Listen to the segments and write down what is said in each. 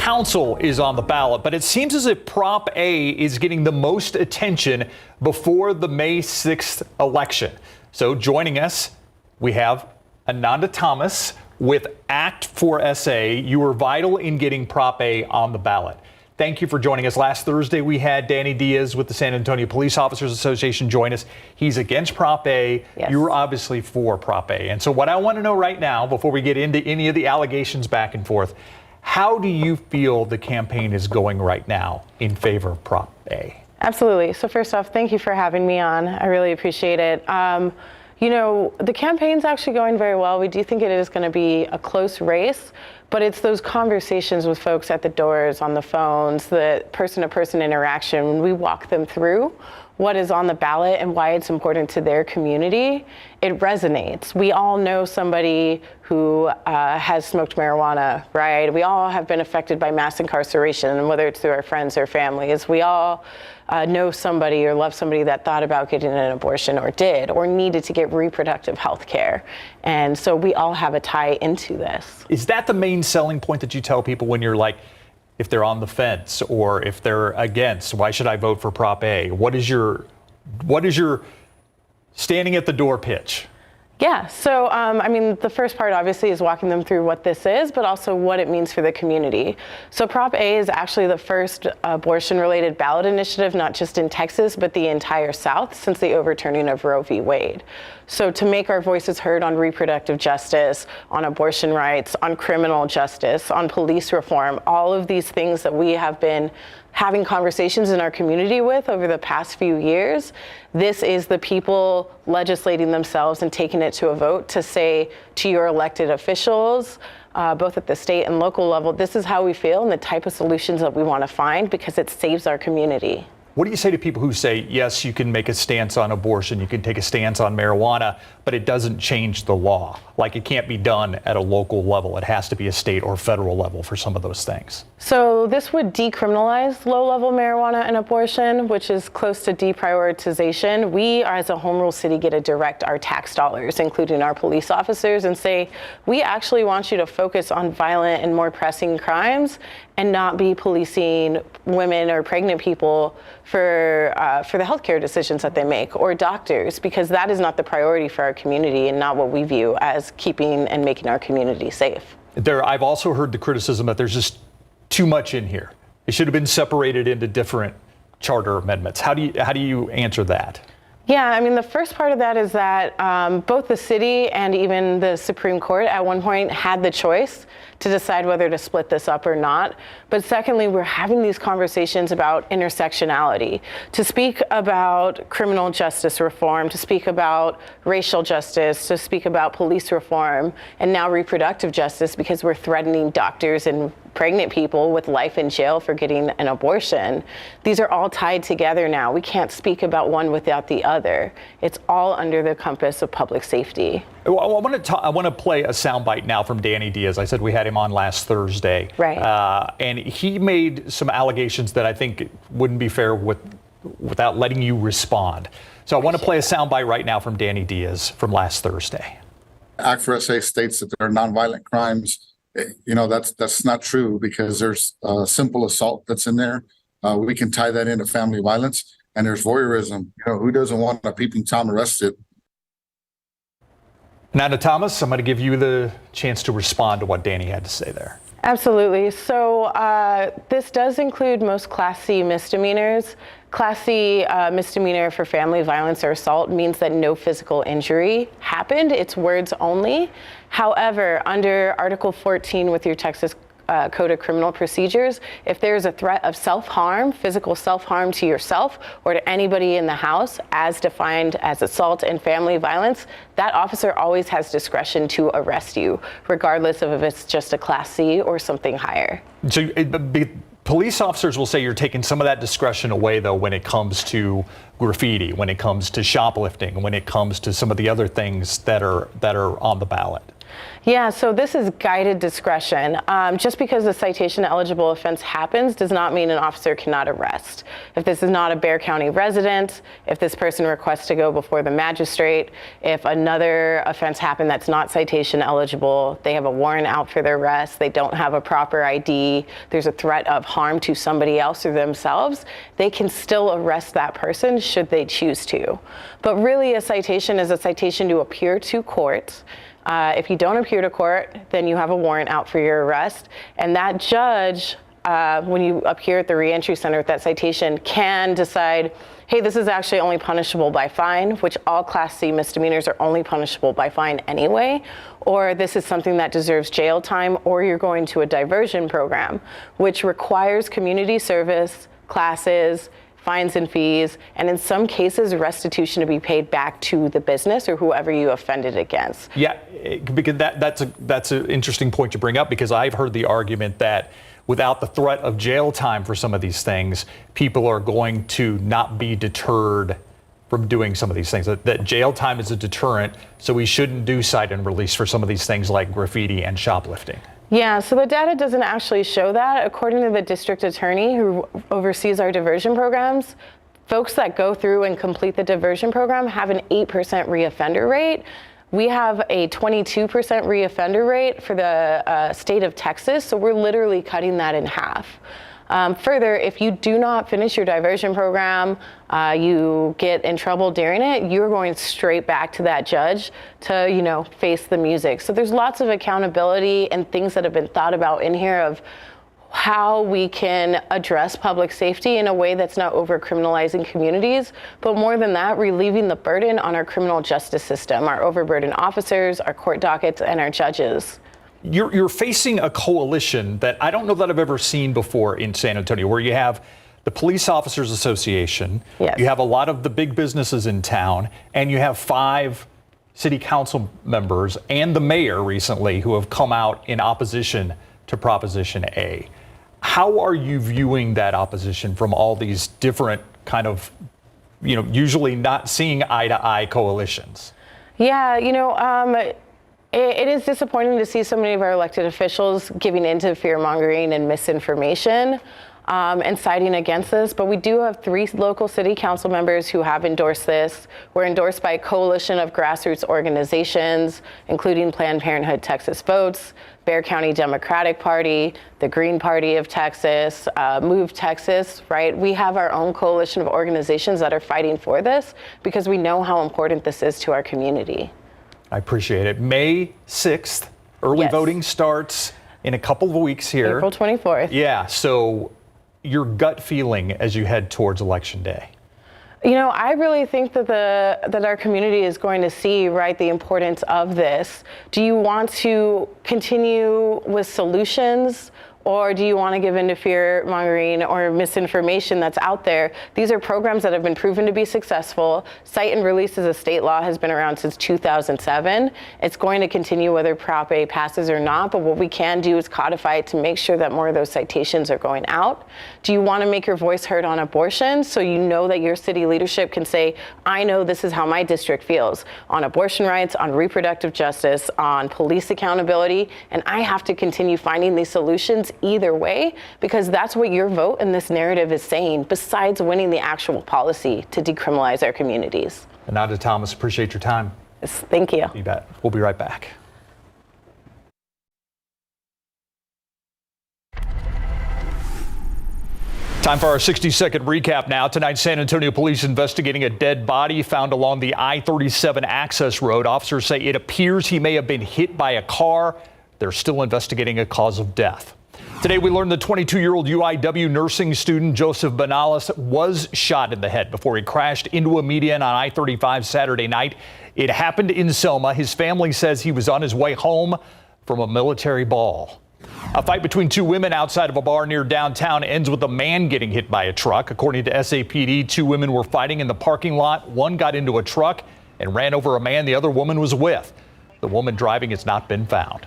council is on the ballot, but it seems as if Prop A is getting the most attention before the May 6th election. So joining us, we have Ananda Thomas with Act for SA. You were vital in getting Prop A on the ballot. Thank you for joining us. Last Thursday, we had Danny Diaz with the San Antonio Police Officers Association join us. He's against Prop A. Yes. You were obviously for Prop A. And so what I want to know right now, before we get into any of the allegations back and forth, how do you feel the campaign is going right now in favor of Prop A? Absolutely. So first off, thank you for having me on. I really appreciate it. You know, the campaign's actually going very well. We do think it is going to be a close race, but it's those conversations with folks at the doors, on the phones, the person-to-person interaction, when we walk them through what is on the ballot and why it's important to their community, it resonates. We all know somebody who has smoked marijuana, right? We all have been affected by mass incarceration, whether it's through our friends or families. We all know somebody or love somebody that thought about getting an abortion or did, or needed to get reproductive health care. And so we all have a tie into this. Is that the main selling point that you tell people when you're like, if they're on the fence or if they're against, why should I vote for Prop A? What is your standing at the door pitch? Yeah, so I mean, the first part obviously is walking them through what this is, but also what it means for the community. So Prop A is actually the first abortion-related ballot initiative, not just in Texas, but the entire South since the overturning of Roe v. Wade. So to make our voices heard on reproductive justice, on abortion rights, on criminal justice, on police reform, all of these things that we have been having conversations in our community with over the past few years, this is the people legislating themselves and taking it to a vote to say to your elected officials, both at the state and local level, this is how we feel and the type of solutions that we want to find because it saves our community. What do you say to people who say, yes, you can make a stance on abortion, you can take a stance on marijuana, but it doesn't change the law? Like it can't be done at a local level. It has to be a state or federal level for some of those things. So this would decriminalize low-level marijuana and abortion, which is close to deprioritization. We, as a home rule city, get to direct our tax dollars, including our police officers, and say, we actually want you to focus on violent and more pressing crimes and not be policing women or pregnant people for the healthcare decisions that they make, or doctors, because that is not the priority for our community and not what we view as keeping and making our community safe. I've also heard the criticism that there's just too much in here. It should have been separated into different charter amendments. How do you answer that? Yeah, I mean, the first part of that is that both the city and even the Supreme Court at one point had the choice to decide whether to split this up or not. But secondly, we're having these conversations about intersectionality, to speak about criminal justice reform, to speak about racial justice, to speak about police reform, and now reproductive justice because we're threatening doctors and pregnant people with life in jail for getting an abortion. These are all tied together now. We can't speak about one without the other. It's all under the compass of public safety. I want to play a soundbite now from Danny Diaz. I said we had him on last Thursday. Right. And he made some allegations that I think wouldn't be fair without letting you respond. So I want to play a soundbite right now from Danny Diaz from last Thursday. Act for SA states that there are nonviolent crimes. You know, that's not true because there's simple assault that's in there. We can tie that into family violence, and there's voyeurism. You know, who doesn't want a peeping Tom arrested? Ananda Thomas, I'm going to give you the chance to respond to what Danny had to say there. Absolutely. So this does include most Class C misdemeanors. Class C misdemeanor for family violence or assault means that no physical injury happened. It's words only. However, under Article 14 with your Texas Code of Criminal Procedures, if there's a threat of self-harm, physical self-harm to yourself or to anybody in the house, as defined as assault and family violence, that officer always has discretion to arrest you, regardless of if it's just a Class C or something higher. So police officers will say you're taking some of that discretion away, though, when it comes to graffiti, when it comes to shoplifting, when it comes to some of the other things that are on the ballot. Yeah, so this is guided discretion. Just because a citation eligible offense happens does not mean an officer cannot arrest. If this is not a Bexar County resident, if this person requests to go before the magistrate, if another offense happened that's not citation eligible, they have a warrant out for their arrest, they don't have a proper ID, there's a threat of harm to somebody else or themselves, they can still arrest that person should they choose to. But really a citation is a citation to appear to court. If you don't appear to court, then you have a warrant out for your arrest. And that judge, when you appear at the reentry center with that citation, can decide, hey, this is actually only punishable by fine, which all Class C misdemeanors are only punishable by fine anyway, or this is something that deserves jail time, or you're going to a diversion program, which requires community service, classes, fines and fees, and in some cases restitution to be paid back to the business or whoever you offended against. Yeah, because that's an interesting point to bring up, because I've heard the argument that without the threat of jail time for some of these things, people are going to not be deterred from doing some of these things. That jail time is a deterrent, so we shouldn't do cite and release for some of these things like graffiti and shoplifting. Yeah, so the data doesn't actually show that. According to the district attorney who oversees our diversion programs, folks that go through and complete the diversion program have an 8% reoffender rate. We have a 22% reoffender rate for the state of Texas, so we're literally cutting that in half. Further, if you do not finish your diversion program, you get in trouble during it, you're going straight back to that judge to, face the music. So there's lots of accountability and things that have been thought about in here of how we can address public safety in a way that's not over-criminalizing communities, but more than that, relieving the burden on our criminal justice system, our overburdened officers, our court dockets, and our judges. You're facing a coalition that I don't know that I've ever seen before in San Antonio, where you have the Police Officers Association, yes, you have a lot of the big businesses in town, and you have 5 city council members and the mayor recently who have come out in opposition to Proposition A. How are you viewing that opposition from all these different kind of, usually not seeing eye-to-eye coalitions? Yeah, it is disappointing to see so many of our elected officials giving into fear-mongering and misinformation and siding against this, but we do have 3 local city council members who have endorsed this. We're endorsed by a coalition of grassroots organizations, including Planned Parenthood Texas Votes, Bexar County Democratic Party, the Green Party of Texas, Move Texas, right? We have our own coalition of organizations that are fighting for this because we know how important this is to our community. I appreciate it. May 6th, early Yes. voting starts in a couple of weeks here. April 24th. Yeah, so your gut feeling as you head towards Election Day? I really think that our community is going to see, right, the importance of this. Do you want to continue with solutions, or do you want to give in to fear-mongering or misinformation that's out there? These are programs that have been proven to be successful. Cite and release as a state law has been around since 2007. It's going to continue whether Prop A passes or not, but what we can do is codify it to make sure that more of those citations are going out. Do you want to make your voice heard on abortion so you know that your city leadership can say, I know this is how my district feels on abortion rights, on reproductive justice, on police accountability, and I have to continue finding these solutions either way, because that's what your vote in this narrative is saying, besides winning the actual policy to decriminalize our communities. Ananda Thomas, appreciate your time. Yes, thank you. You bet. We'll be right back. Time for our 60-second recap now. Tonight, San Antonio police investigating a dead body found along the I-37 access road. Officers say it appears he may have been hit by a car. They're still investigating a cause of death. Today, we learned the 22-year-old UIW nursing student Joseph Benales was shot in the head before he crashed into a median on I-35 Saturday night. It happened in Selma. His family says he was on his way home from a military ball. A fight between 2 women outside of a bar near downtown ends with a man getting hit by a truck. According to SAPD, 2 women were fighting in the parking lot. One got into a truck and ran over a man the other woman was with. The woman driving has not been found.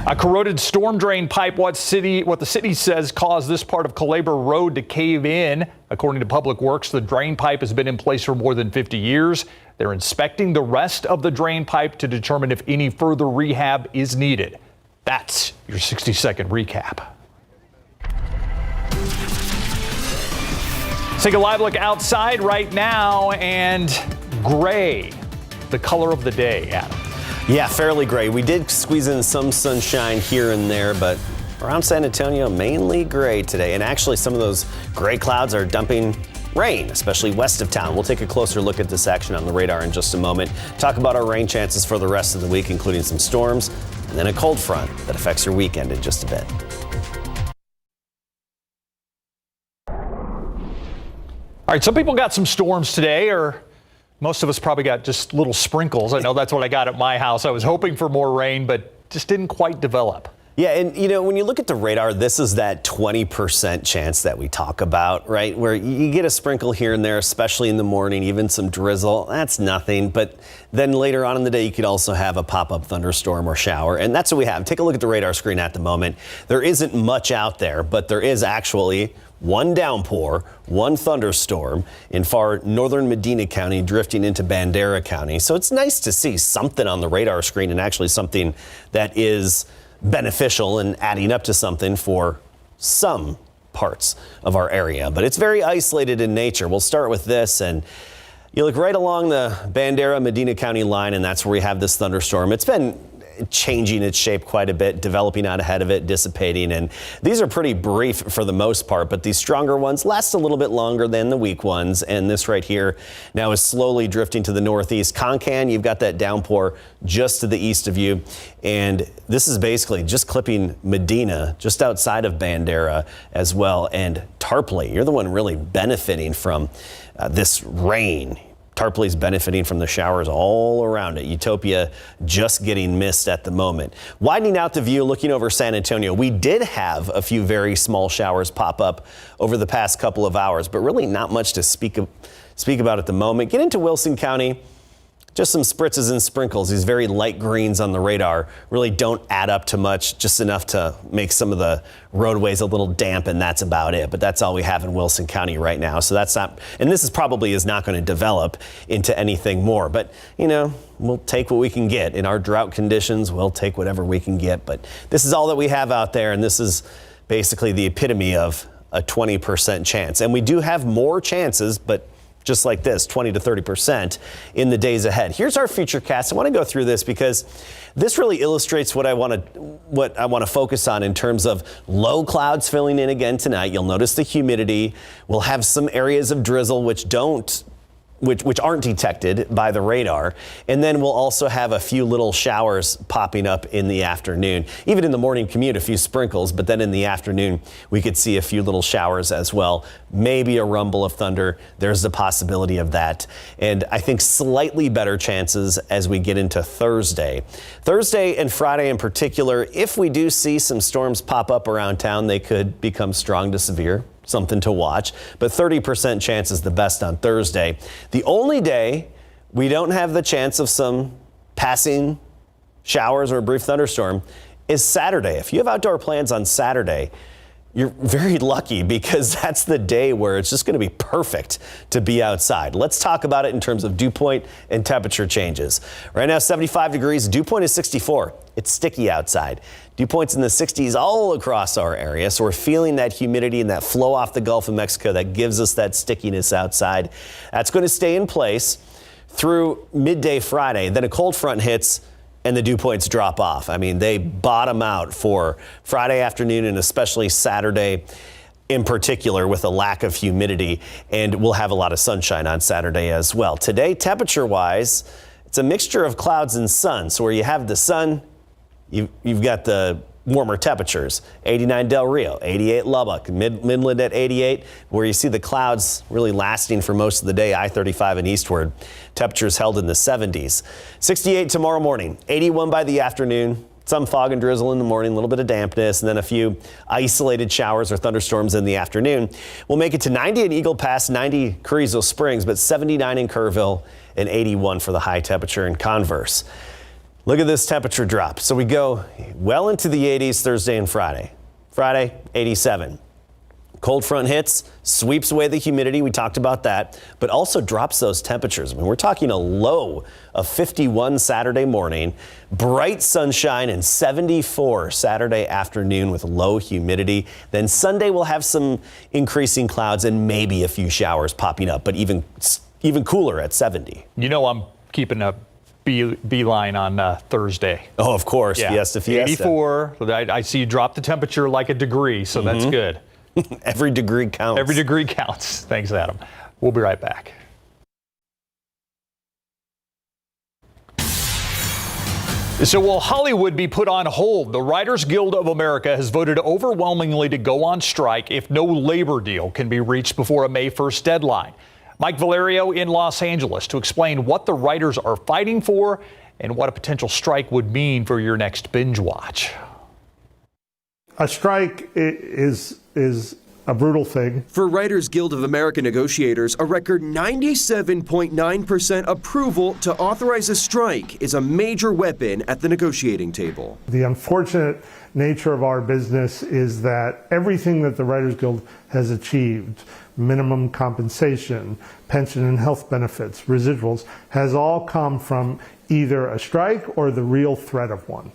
A corroded storm drain pipe, what the city says caused this part of Calabar Road to cave in. According to Public Works, the drain pipe has been in place for more than 50 years. They're inspecting the rest of the drain pipe to determine if any further rehab is needed. That's your 60-second recap. Let's take a live look outside right now, and gray, the color of the day, Adam. Yeah, fairly gray. We did squeeze in some sunshine here and there, but around San Antonio, mainly gray today. And actually, some of those gray clouds are dumping rain, especially west of town. We'll take a closer look at this action on the radar in just a moment. Talk about our rain chances for the rest of the week, including some storms, and then a cold front that affects your weekend in just a bit. All right, some people got some storms today, or most of us probably got just little sprinkles. I know that's what I got at my house. I was hoping for more rain, but just didn't quite develop. Yeah, and you know, when you look at the radar, this is that 20% chance that we talk about, right? Where you get a sprinkle here and there, especially in the morning, even some drizzle. That's nothing. But then later on in the day, you could also have a pop-up thunderstorm or shower. And that's what we have. Take a look at the radar screen at the moment. There isn't much out there, but there is actually one downpour, one thunderstorm in far northern Medina County drifting into Bandera County. So it's nice to see something on the radar screen, and actually something that is beneficial and adding up to something for some parts of our area. But it's very isolated in nature. We'll start with this, and you look right along the Bandera Medina County line, and that's where we have this thunderstorm. It's been changing its shape quite a bit, developing out ahead of it, dissipating, and these are pretty brief for the most part, but these stronger ones last a little bit longer than the weak ones. And this right here now is slowly drifting to the northeast. Concan, you've got that downpour just to the east of you, and this is basically just clipping Medina just outside of Bandera as well. And Tarpley, you're the one really benefiting from this rain. Tarpley's benefiting from the showers all around it. Utopia just getting missed at the moment. Widening out the view, looking over San Antonio, we did have a few very small showers pop up over the past couple of hours, but really not much to speak about at the moment. Get into Wilson County. Just some spritzes and sprinkles. These very light greens on the radar really don't add up to much, just enough to make some of the roadways a little damp, and that's about it. But that's all we have in Wilson County right now. So that's not, and this is probably not going to develop into anything more. But, you know, we'll take what we can get. In our drought conditions, we'll take whatever we can get. But this is all that we have out there, and this is basically the epitome of a 20% chance. And we do have more chances, but just like this, 20 to 30% in the days ahead. Here's our futurecast. I want to go through this because this really illustrates what I want to focus on in terms of low clouds filling in again tonight. You'll notice the humidity. We'll have some areas of drizzle which aren't detected by the radar. And then we'll also have a few little showers popping up in the afternoon. Even in the morning commute, a few sprinkles, but then in the afternoon, we could see a few little showers as well. Maybe a rumble of thunder. There's the possibility of that. And I think slightly better chances as we get into Thursday. Thursday and Friday in particular, if we do see some storms pop up around town, they could become strong to severe. Something to watch, but 30% chance is the best on Thursday. The only day we don't have the chance of some passing showers or a brief thunderstorm is Saturday. If you have outdoor plans on Saturday, you're very lucky because that's the day where it's just going to be perfect to be outside. Let's talk about it in terms of dew point and temperature changes. Right now, 75 degrees, dew point is 64. It's sticky outside. Dew points in the 60s all across our area, so we're feeling that humidity and that flow off the Gulf of Mexico that gives us that stickiness outside. That's going to stay in place through midday Friday. Then a cold front hits and the dew points drop off. I mean, they bottom out for Friday afternoon and especially Saturday in particular with a lack of humidity, and we'll have a lot of sunshine on Saturday as well. Today, temperature-wise, it's a mixture of clouds and sun. So where you have the sun, you've got the warmer temperatures. 89 Del Rio, 88 Lubbock, Midland at 88. Where you see the clouds really lasting for most of the day, I-35 and eastward. Temperatures held in the 70s. 68 tomorrow morning, 81 by the afternoon. Some fog and drizzle in the morning, a little bit of dampness, and then a few isolated showers or thunderstorms in the afternoon. We'll make it to 90 at Eagle Pass, 90 Carrizo Springs, but 79 in Kerrville and 81 for the high temperature in Converse. Look at this temperature drop. So we go well into the 80s Thursday and Friday. Friday, 87. Cold front hits, sweeps away the humidity. We talked about that, but also drops those temperatures. I mean, we're talking a low of 51 Saturday morning, bright sunshine, and 74 Saturday afternoon with low humidity. Then Sunday we'll have some increasing clouds and maybe a few showers popping up, but even cooler at 70. You know, I'm keeping a beeline on Thursday. Oh, of course. Yeah. Yes, if you 84. I see you drop the temperature like a degree, so that's good. Every degree counts. Every degree counts. Thanks, Adam. We'll be right back. So will Hollywood be put on hold? The Writers Guild of America has voted overwhelmingly to go on strike if no labor deal can be reached before a May 1st deadline. Mike Valerio in Los Angeles to explain what the writers are fighting for and what a potential strike would mean for your next binge watch. A strike is a brutal thing. For Writers Guild of America negotiators, a record 97.9% approval to authorize a strike is a major weapon at the negotiating table. The unfortunate nature of our business is that everything that the Writers Guild has achieved, minimum compensation, pension and health benefits, residuals, has all come from either a strike or the real threat of one.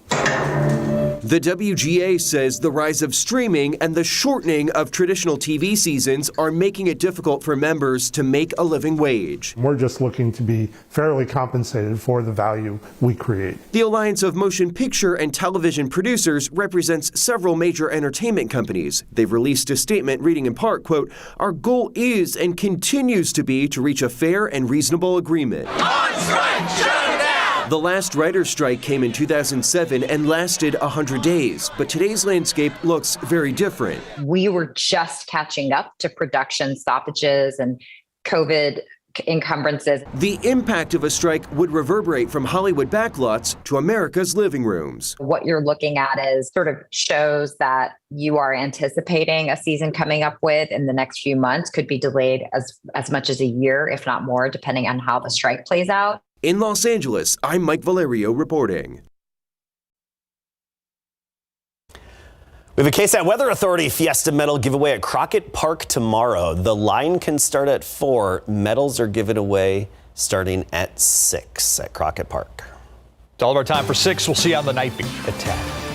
The WGA says the rise of streaming and the shortening of traditional TV seasons are making it difficult for members to make a living wage. We're just looking to be fairly compensated for the value we create. The Alliance of Motion Picture and Television Producers represents several major entertainment companies. They've released a statement reading in part, quote, "Our goal is and continues to be to reach a fair and reasonable agreement." On strike, shut it down! The last writer's strike came in 2007 and lasted 100 days, but today's landscape looks very different. We were just catching up to production stoppages and COVID encumbrances. The impact of a strike would reverberate from Hollywood backlots to America's living rooms. What you're looking at is sort of shows that you are anticipating a season coming up with in the next few months could be delayed as much as a year, if not more, depending on how the strike plays out. In Los Angeles, I'm Mike Valerio reporting. We have a KSAT Weather Authority Fiesta Medal giveaway at Crockett Park tomorrow. The line can start at 4. Medals are given away starting at 6 at Crockett Park. It's all of our time for 6. We'll see you on the night beat at 10.